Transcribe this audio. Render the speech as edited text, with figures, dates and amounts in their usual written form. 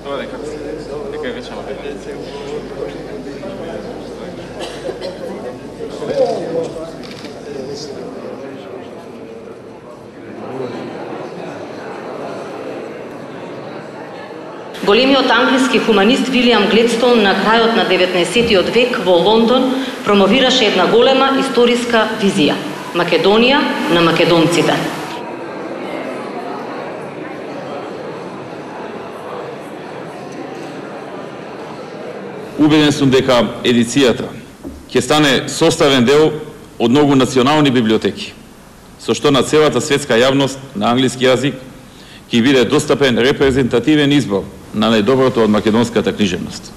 Тоа дека е вече Македонија. Големиот англиски хуманист Вилијам Гледстоун на крајот на 19 век во Лондон промовираше една голема историска визија – Македонија на македонците. Убеден сум дека едицијата ќе стане составен дел од многу национални библиотеки, со што на целата светска јавност на англиски јазик ќе биде достапен репрезентативен избор на најдоброто од македонската книжевност.